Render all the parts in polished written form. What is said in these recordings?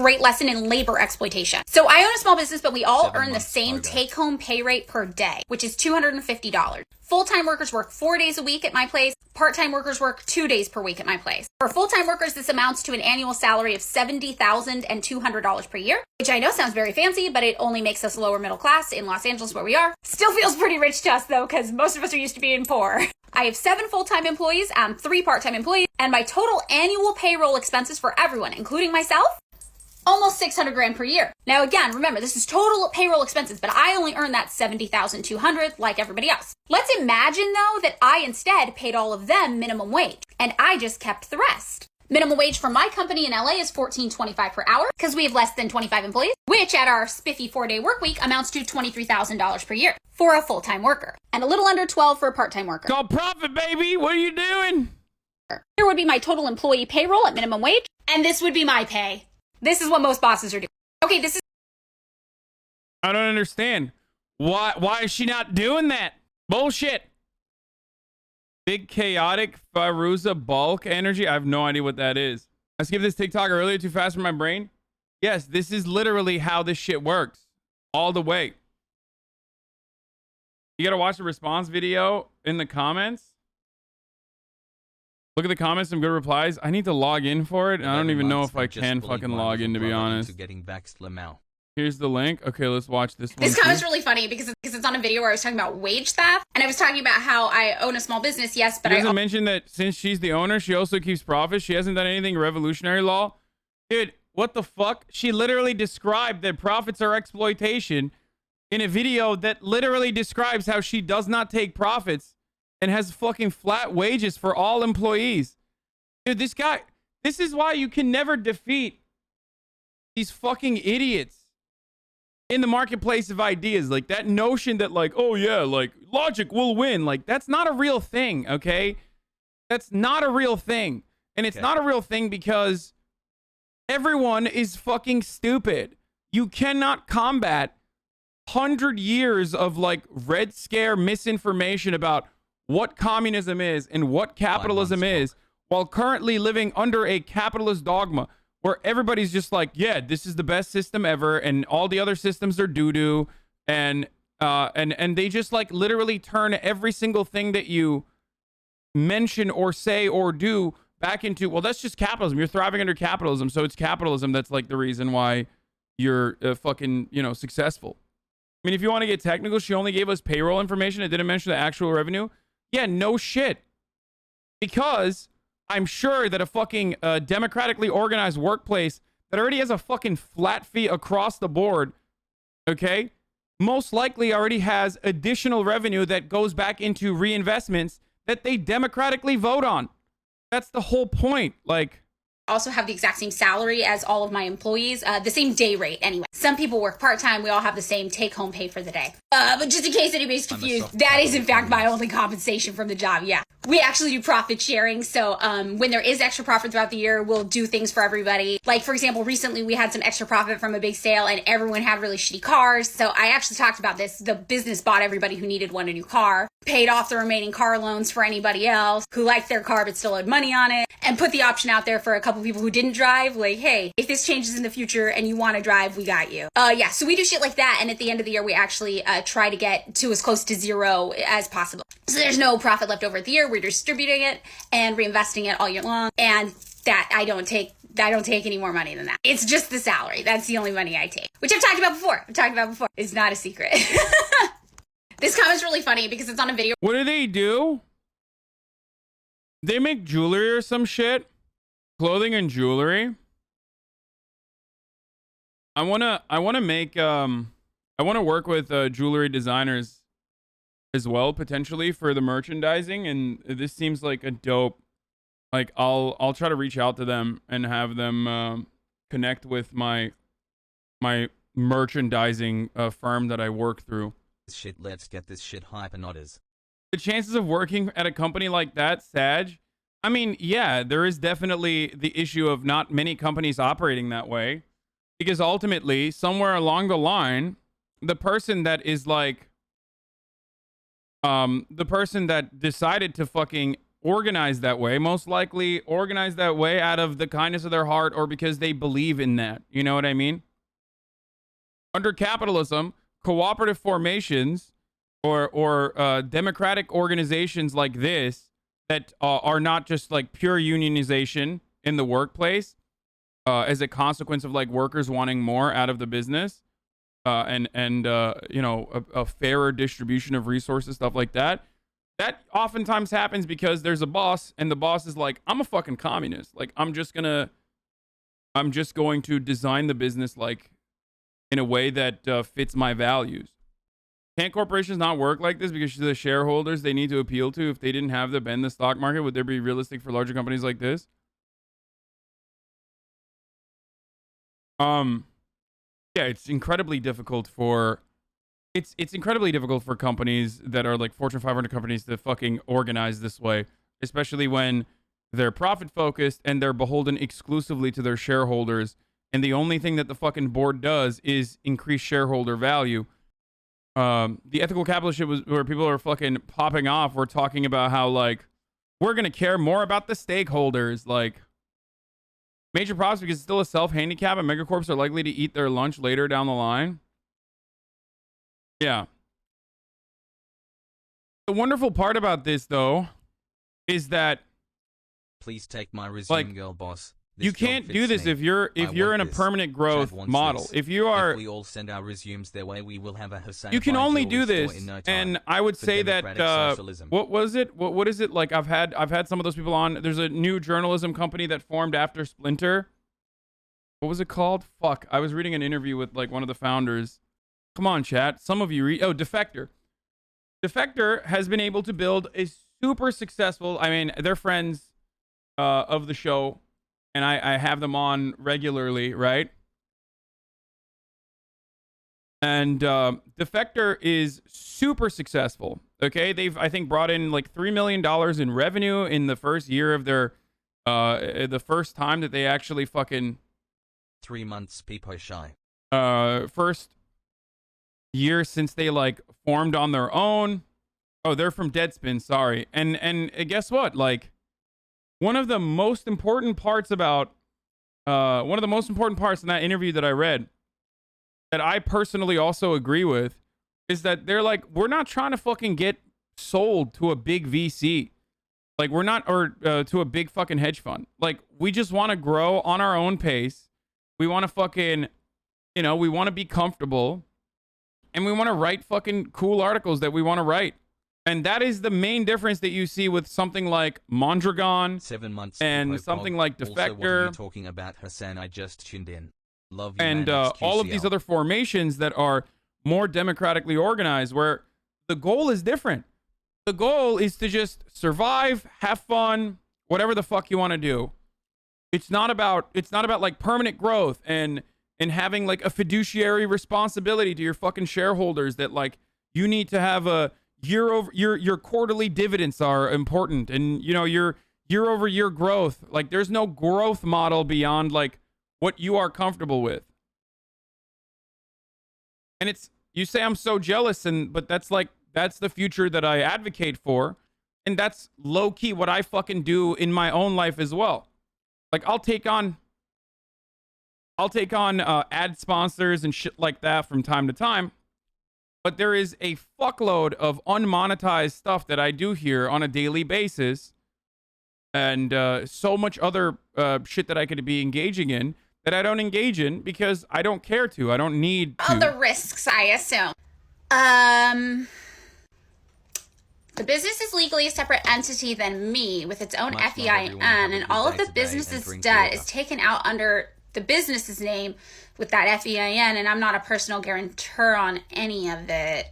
great lesson in labor exploitation. So I own a small business, but we all earn the same take-home pay rate per day, which is $250. Full-time workers work 4 days a week at my place. Part-time workers work 2 days per week at my place. For full-time workers, this amounts to an annual salary of $70,200 per year, which I know sounds very fancy, but it only makes us lower middle class in Los Angeles where we are. Still feels pretty rich to us though, because most of us are used to being poor. I have 7 full-time employees and 3 part-time employees, and my total annual payroll expenses for everyone, including myself, almost 600 grand per year. Now again, remember, this is total payroll expenses, but I only earn that 70,200 like everybody else. Let's imagine though that I instead paid all of them minimum wage and I just kept the rest. Minimum wage for my company in LA is $14.25 per hour because we have less than 25 employees, which at our spiffy 4-day work week amounts to $23,000 per year for a full-time worker and a little under 12 for a part-time worker. Call profit, baby. What are you doing? Here would be my total employee payroll at minimum wage, and this would be my pay. This is what most bosses are doing. Okay, this is... I don't understand. Why is she not doing that? Bullshit. Big chaotic Faruza bulk energy. I have no idea what that is. I skipped this TikTok earlier too fast for my brain. Yes, this is literally how this shit works. All the way. You gotta watch the response video in the comments. Look at the comments, some good replies. I need to log in for it, and I don't even know if I can fucking log in, to be honest. Here's the link. Okay, let's watch this one. This comment's really funny because it's on a video where I was talking about wage theft, and I was talking about how I own a small business, yes, but I doesn't mention that since she's the owner, she also keeps profits. She hasn't done anything revolutionary law. Dude, what the fuck? She literally described that profits are exploitation in a video that literally describes how she does not take profits and has fucking flat wages for all employees. Dude, this is why you can never defeat these fucking idiots in the marketplace of ideas. Like that notion that like, oh yeah, like logic will win. Like that's not a real thing, okay? That's not a real thing. And it's not a real thing because everyone is fucking stupid. You cannot combat 100 years of like Red Scare misinformation about what communism is and what capitalism is while currently living under a capitalist dogma where everybody's just like, yeah, this is the best system ever and all the other systems are doo-doo, and they just like literally turn every single thing that you mention or say or do back into, well, that's just capitalism. You're thriving under capitalism, so it's capitalism that's like the reason why you're fucking, you know, successful. I mean, if you want to get technical, she only gave us payroll information. It didn't mention the actual revenue. Yeah, no shit. Because I'm sure that a fucking democratically organized workplace that already has a fucking flat fee across the board, okay, most likely already has additional revenue that goes back into reinvestments that they democratically vote on. That's the whole point. Like, also have the exact same salary as all of my employees, the same day rate anyway. Some people work part-time. We all have the same take-home pay for the day. But just in case anybody's confused, that is in fact my only compensation from the job. Yeah. We actually do profit sharing. So when there is extra profit throughout the year, we'll do things for everybody. Like, for example, recently we had some extra profit from a big sale and everyone had really shitty cars. So I actually talked about this. The business bought everybody who needed one a new car, paid off the remaining car loans for anybody else who liked their car but still owed money on it, and put the option out there for a couple people who didn't drive. Like, hey, if this changes in the future and you want to drive, we got you. Yeah, so we do shit like that. And at the end of the year, we actually try to get to as close to zero as possible. So there's no profit left over at the year. We're distributing it and reinvesting it all year long. And that I don't take any more money than that. It's just the salary. That's the only money I take, which I've talked about before. It's not a secret. This comment's really funny because it's on a video. What do? They make jewelry or some shit? Clothing and jewelry? I wanna make I wanna work with jewelry designers as well, potentially, for the merchandising, and this seems like a dope, like I'll try to reach out to them and have them connect with my merchandising firm that I work through. Shit, let's get this shit hypnotiz. The chances of working at a company like that, Sag, I mean, yeah, there is definitely the issue of not many companies operating that way, because ultimately, somewhere along the line, the person that is like, the person that decided to fucking organized that way, most likely organized that way out of the kindness of their heart or because they believe in that. You know what I mean? Under capitalism, cooperative formations or democratic organizations like this that are not just like pure unionization in the workplace as a consequence of like workers wanting more out of the business and you know, a fairer distribution of resources, stuff like that. That oftentimes happens because there's a boss and the boss is like, I'm a fucking communist. Like, I'm just going to design the business like in a way that fits my values. Can't corporations not work like this because the shareholders they need to appeal to, if they didn't have to bend the stock market, would there be realistic for larger companies like this? Yeah, it's incredibly difficult for it's incredibly difficult for companies that are like Fortune 500 companies to fucking organize this way, especially when they're profit focused and they're beholden exclusively to their shareholders. And the only thing that the fucking board does is increase shareholder value. The ethical capitalist shit was where people are fucking popping off. We're talking about how like we're gonna care more about the stakeholders. Like major problems because it's still a self handicap and megacorps are likely to eat their lunch later down the line. Yeah. The wonderful part about this, though, is that please take my resume, like, girl boss. You can't do this if you're in a permanent growth model. If you are, if we all send our resumes their way, we will have a Hasan. You can only do this, and I would say that what was it? What is it like? I've had some of those people on. There's a new journalism company that formed after Splinter. What was it called? Fuck, I was reading an interview with like one of the founders. Come on, chat. Some of you read. Oh, Defector. Defector has been able to build a super successful. I mean, they're friends of the show. And I have them on regularly, right? And Defector is super successful. Okay, they've I think brought in like $3 million in revenue in the first year of their the first time that they actually fucking 3 months people shy. First year since they like formed on their own. Oh, they're from Deadspin, sorry. And guess what? Like one of the most important parts about one of the most important parts in that interview that I read that I personally also agree with is that they're like, we're not trying to fucking get sold to a big VC. Like we're not, or to a big fucking hedge fund. Like we just want to grow on our own pace. We want to fucking, you know, we want to be comfortable and we want to write fucking cool articles that we want to write. And that is the main difference that you see with something like Mondragon 7 months and something like Defector. Also, what are you talking about, Hasan? I just tuned in. Love you, and man, all of these other formations that are more democratically organized, where the goal is different. The goal is to just survive, have fun, whatever the fuck you want to do. It's not about like permanent growth and having like a fiduciary responsibility to your fucking shareholders that like you need to have a your quarterly dividends are important, and you know your year-over-year growth. Like there's no growth model beyond like what you are comfortable with. And it's, you say I'm so jealous, but that's the future that I advocate for, and that's low key what I fucking do in my own life as well. Like I'll take on ad sponsors and shit like that from time to time. But there is a fuckload of unmonetized stuff that I do here on a daily basis. And so much other shit that I could be engaging in that I don't engage in because I don't care to. I don't need to. All the risks, I assume. The business is legally a separate entity than me with its own FEIN, and all of the business's debt is taken out under the business's name with that FEIN, and I'm not a personal guarantor on any of it.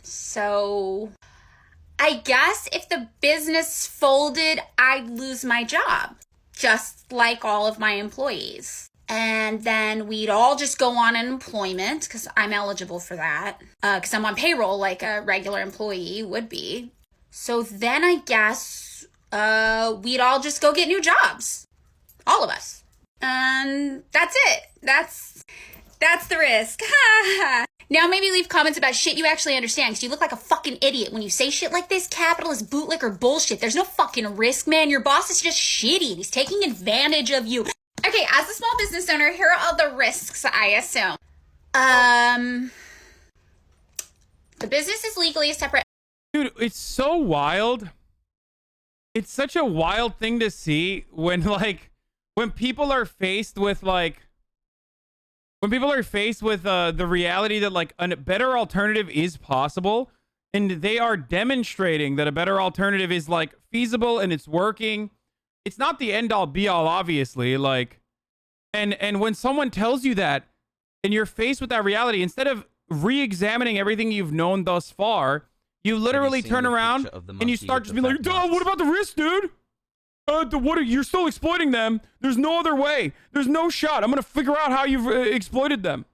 So I guess if the business folded, I'd lose my job, just like all of my employees. And then we'd all just go on unemployment, because I'm eligible for that, because I'm on payroll like a regular employee would be. So then I guess we'd all just go get new jobs. All of us. And that's it. That's the risk. Now maybe leave comments about shit you actually understand, because you look like a fucking idiot when you say shit like this. Capitalist bootlicker bullshit. There's no fucking risk, man. Your boss is just shitty and he's taking advantage of you. Okay, as a small business owner, here are all the risks, I assume. The business is legally a separate... Dude, it's so wild. It's such a wild thing to see when, like, when people are faced with, like... When people are faced with the reality that, like, a better alternative is possible, and they are demonstrating that a better alternative is, like, feasible and it's working. It's not the end all be all, obviously, like, and when someone tells you that and you're faced with that reality, instead of re-examining everything you've known thus far, you literally turn around and you start just being like, duh, what about the risk, dude? You're still exploiting them. There's no other way. There's no shot. I'm going to figure out how you've exploited them.